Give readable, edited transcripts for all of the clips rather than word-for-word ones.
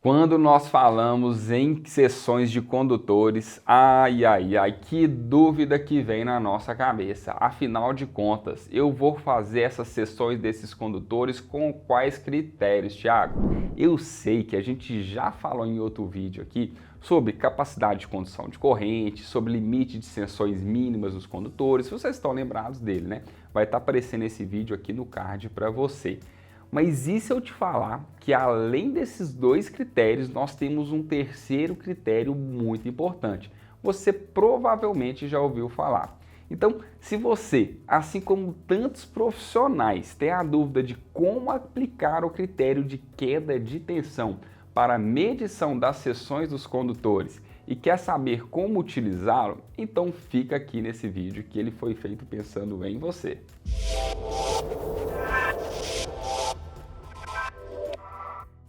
Quando nós falamos em seções de condutores, ai, que dúvida que vem na nossa cabeça. Afinal de contas, eu vou fazer essas seções desses condutores com quais critérios, Thiago? Eu sei que a gente já falou em outro vídeo aqui sobre capacidade de condução de corrente, sobre limite de seções mínimas dos condutores. Se vocês estão lembrados dele, né? Vai estar aparecendo esse vídeo aqui no card para você. Mas e se eu te falar que além desses dois critérios, nós temos um terceiro critério muito importante? Você provavelmente já ouviu falar. Então, se você, assim como tantos profissionais, tem a dúvida de como aplicar o critério de queda de tensão para a medição das seções dos condutores e quer saber como utilizá-lo, então fica aqui nesse vídeo que ele foi feito pensando em você.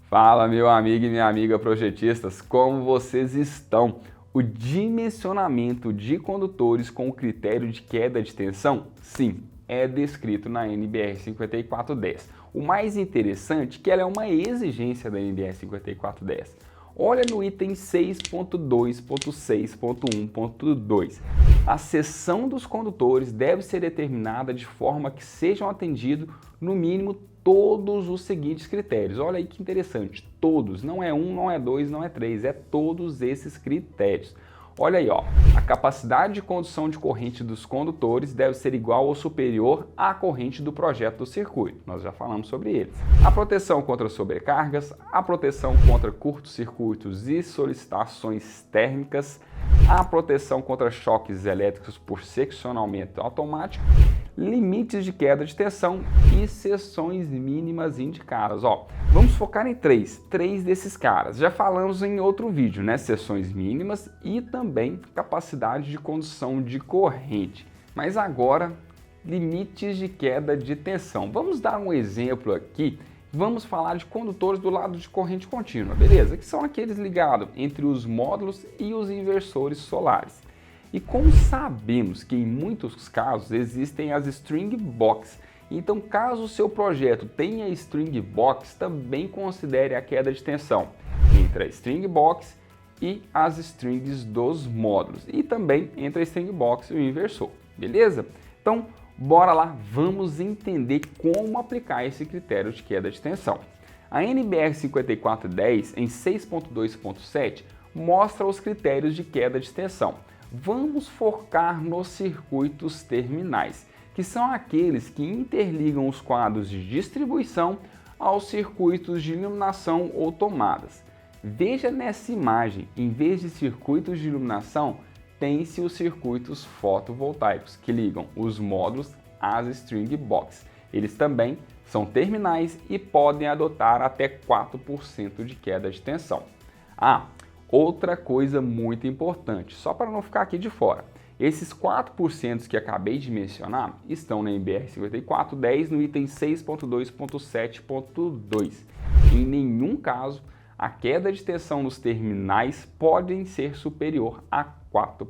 Fala, meu amigo e minha amiga projetistas, como vocês estão? O dimensionamento de condutores com o critério de queda de tensão, sim, é descrito na NBR 5410. O mais interessante é que ela é uma exigência da NBR 5410. Olha no item 6.2.6.1.2. A seção dos condutores deve ser determinada de forma que sejam atendidos, no mínimo, todos os seguintes critérios. Olha aí que interessante, todos, não é um, não é dois, não é três, é todos esses critérios. Olha aí, ó, a capacidade de condução de corrente dos condutores deve ser igual ou superior à corrente do projeto do circuito. Nós já falamos sobre eles. A proteção contra sobrecargas, a proteção contra curtos-circuitos e solicitações térmicas, a proteção contra choques elétricos por seccionamento automático, limites de queda de tensão e seções mínimas indicadas. Ó, vamos focar em três desses caras. Já falamos em outro vídeo, né? Seções mínimas e também capacidade de condução de corrente. Mas agora, limites de queda de tensão. Vamos dar um exemplo aqui. Vamos falar de condutores do lado de corrente contínua, beleza? Que são aqueles ligados entre os módulos e os inversores solares. E como sabemos que em muitos casos existem as string box, então caso o seu projeto tenha string box, também considere a queda de tensão entre a string box e as strings dos módulos e também entre a string box e o inversor, beleza? Então bora lá, vamos entender como aplicar esse critério de queda de tensão. A NBR 5410 em 6.2.7 mostra os critérios de queda de tensão. Vamos focar nos circuitos terminais, que são aqueles que interligam os quadros de distribuição aos circuitos de iluminação ou tomadas. Veja nessa imagem, em vez de circuitos de iluminação, tem-se os circuitos fotovoltaicos, que ligam os módulos às string box. Eles também são terminais e podem adotar até 4% de queda de tensão. Outra coisa muito importante, só para não ficar aqui de fora, esses 4% que acabei de mencionar estão na NBR 5410 no item 6.2.7.2. Em nenhum caso, a queda de tensão nos terminais pode ser superior a 4%.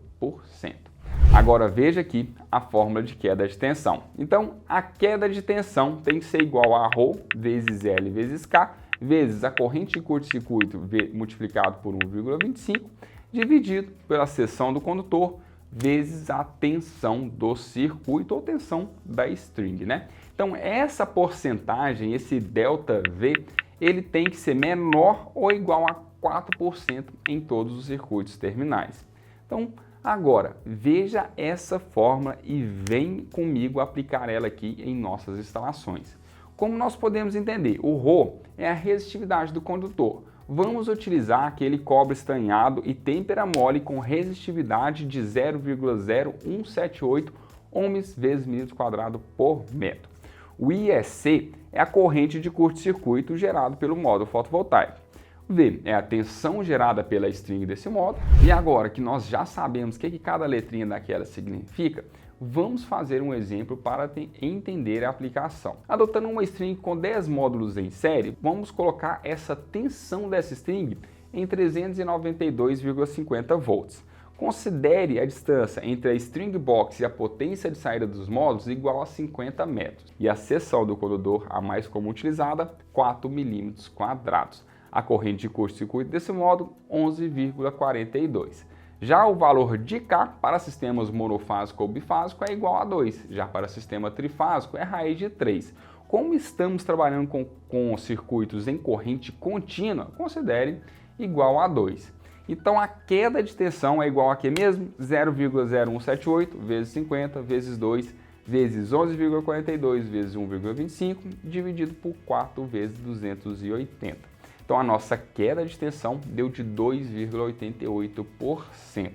Agora veja aqui a fórmula de queda de tensão. Então, a queda de tensão tem que ser igual a ρ vezes L vezes K vezes a corrente de curto-circuito multiplicado por 1,25 dividido pela seção do condutor vezes a tensão do circuito ou tensão da string, né? Então essa porcentagem, esse ΔV, ele tem que ser menor ou igual a 4% em todos os circuitos terminais. Então agora veja essa fórmula e vem comigo aplicar ela aqui em nossas instalações. Como nós podemos entender, o ρ é a resistividade do condutor. Vamos utilizar aquele cobre estanhado e têmpera mole com resistividade de 0,0178 ohms vezes milímetro quadrado por metro. O IEC é a corrente de curto-circuito gerado pelo módulo fotovoltaico. V é a tensão gerada pela string desse módulo. E agora que nós já sabemos o que cada letrinha daquela significa, vamos fazer um exemplo para entender a aplicação. Adotando uma string com 10 módulos em série, vamos colocar essa tensão dessa string em 392,50 volts. Considere a distância entre a string box e a potência de saída dos módulos igual a 50 metros e a seção do condutor, a mais comum utilizada, 4 milímetros quadrados. a corrente de curto-circuito desse modo, 11,42. Já o valor de K para sistemas monofásico ou bifásico é igual a 2. Já para sistema trifásico é raiz de 3. Como estamos trabalhando com circuitos em corrente contínua, considere igual a 2. Então a queda de tensão é igual a quê mesmo? 0,0178 vezes 50 vezes 2 vezes 11,42 vezes 1,25 dividido por 4 vezes 280. Então a nossa queda de tensão deu de 2,88%.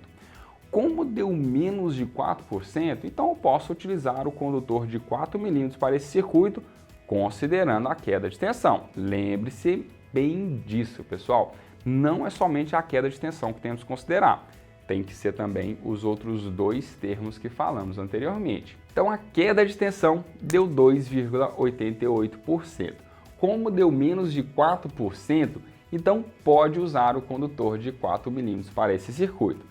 Como deu menos de 4%, então eu posso utilizar o condutor de 4 mm para esse circuito, considerando a queda de tensão. Lembre-se bem disso, pessoal. Não é somente a queda de tensão que temos que considerar. Tem que ser também os outros dois termos que falamos anteriormente. Então a queda de tensão deu 2,88%. Como deu menos de 4%, então pode usar o condutor de 4 mm para esse circuito.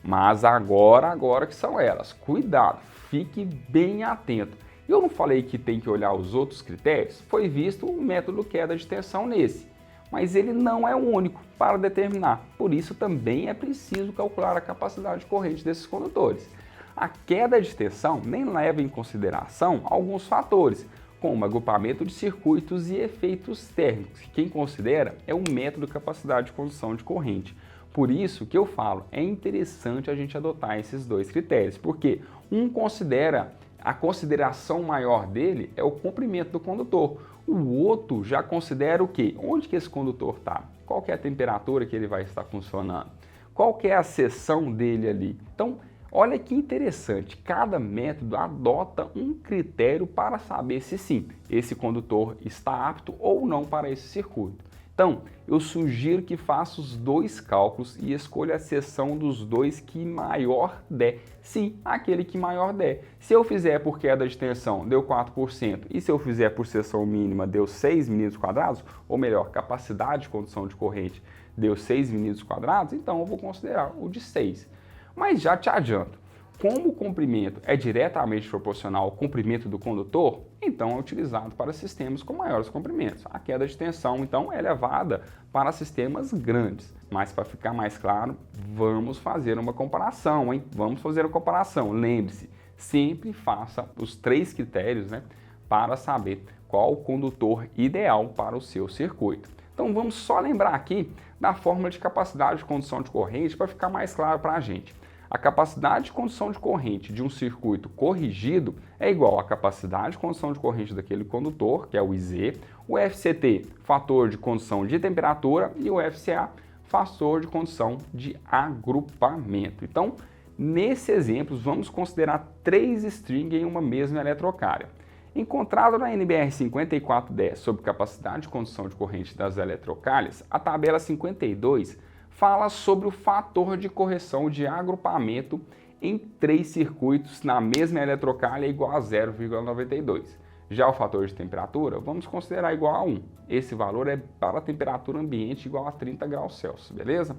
Mas agora que são elas. Cuidado, fique bem atento. Eu não falei que tem que olhar os outros critérios? Foi visto o método queda de tensão nesse. Mas ele não é o único para determinar. Por isso também é preciso calcular a capacidade de corrente desses condutores. A queda de tensão nem leva em consideração alguns fatores, como agrupamento de circuitos e efeitos térmicos, que quem considera é o método de capacidade de condução de corrente. Por isso que eu falo, é interessante a gente adotar esses dois critérios, porque um considera, a consideração maior dele é o comprimento do condutor, o outro já considera o quê? Onde que esse condutor está? Qual que é a temperatura que ele vai estar funcionando? Qual que é a seção dele ali? Então, olha que interessante, cada método adota um critério para saber se sim, esse condutor está apto ou não para esse circuito. Então, eu sugiro que faça os dois cálculos e escolha a seção dos dois que maior der. Sim, aquele que maior der. Se eu fizer por queda de tensão, deu 4%, e se eu fizer por seção mínima, deu 6 mm², ou melhor, capacidade de condução de corrente, deu 6 mm², então eu vou considerar o de 6. Mas já te adianto, como o comprimento é diretamente proporcional ao comprimento do condutor, então é utilizado para sistemas com maiores comprimentos. A queda de tensão, então, é levada para sistemas grandes. Mas para ficar mais claro, vamos fazer uma comparação, hein? Vamos fazer a comparação. Lembre-se, sempre faça os 3 critérios, né, para saber qual o condutor ideal para o seu circuito. Então vamos só lembrar aqui da fórmula de capacidade de condução de corrente para ficar mais claro para a gente. A capacidade de condução de corrente de um circuito corrigido é igual à capacidade de condução de corrente daquele condutor, que é o IZ, o FCT, fator de condução de temperatura, e o FCA, fator de condução de agrupamento. Então, nesse exemplo, vamos considerar 3 strings em uma mesma eletrocária. Encontrado na NBR 5410 sobre capacidade de condução de corrente das eletrocárias, a tabela 52 fala sobre o fator de correção de agrupamento em 3 circuitos na mesma eletrocária igual a 0,92. Já o fator de temperatura, vamos considerar igual a 1. Esse valor é para a temperatura ambiente igual a 30 graus Celsius, beleza?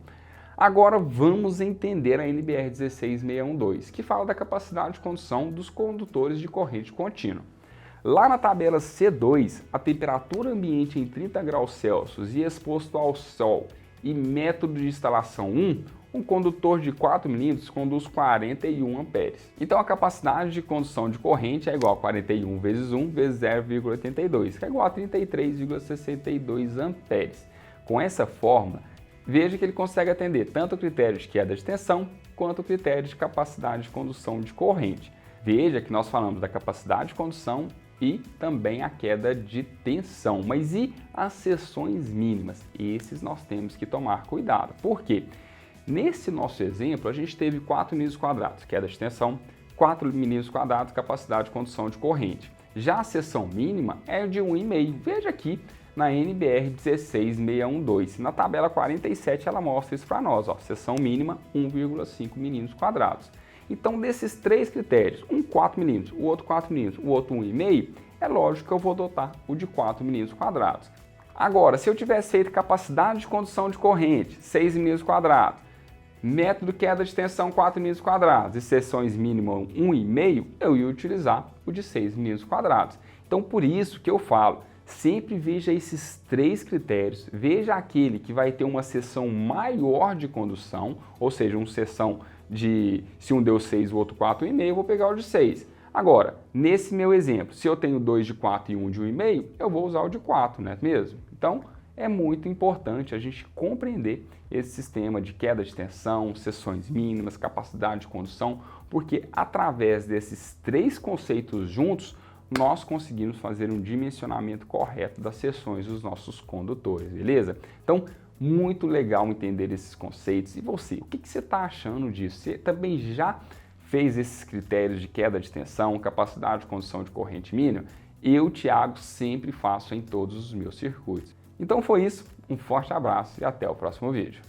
Agora vamos entender a NBR 16612, que fala da capacidade de condução dos condutores de corrente contínua. Lá na tabela C2, a temperatura ambiente em 30 graus Celsius e exposto ao sol e método de instalação 1, um condutor de 4 mm conduz 41 amperes. Então a capacidade de condução de corrente é igual a 41 vezes 1 vezes 0,82, que é igual a 33,62 amperes. Com essa fórmula, veja que ele consegue atender tanto o critério de queda de tensão quanto o critério de capacidade de condução de corrente. Veja que nós falamos da capacidade de condução e também a queda de tensão. Mas e as seções mínimas? Esses nós temos que tomar cuidado. Por quê? Nesse nosso exemplo, a gente teve 4 mm², queda de tensão, 4 mm², capacidade de condução de corrente. Já a seção mínima é de 1,5. Veja aqui na NBR 16612. Na tabela 47 ela mostra isso para nós. Ó, seção mínima 1,5 mm². Então, desses 3 critérios, um 4 mm, o outro 4 mm, o outro 1,5, é lógico que eu vou adotar o de 4 mm². Agora, se eu tivesse feito capacidade de condução de corrente, 6 mm², método queda de tensão 4 mm² e seções mínima 1,5, eu ia utilizar o de 6 mm². Então, por isso que eu falo, sempre veja esses 3 critérios. Veja aquele que vai ter uma seção maior de condução, ou seja, uma seção de, se um deu 6 e o outro 4,5, eu vou pegar o de 6. Agora, nesse meu exemplo, se eu tenho 2 de 4 e 1 de 1,5, eu vou usar o de 4, não é mesmo? Então, é muito importante a gente compreender esse sistema de queda de tensão, seções mínimas, capacidade de condução, porque através desses 3 conceitos juntos, nós conseguimos fazer um dimensionamento correto das seções dos nossos condutores, beleza? Então, muito legal entender esses conceitos. E você, o que você está achando disso? Você também já fez esses critérios de queda de tensão, capacidade de condução de corrente mínima? Eu, Thiago, sempre faço em todos os meus circuitos. Então foi isso, um forte abraço e até o próximo vídeo.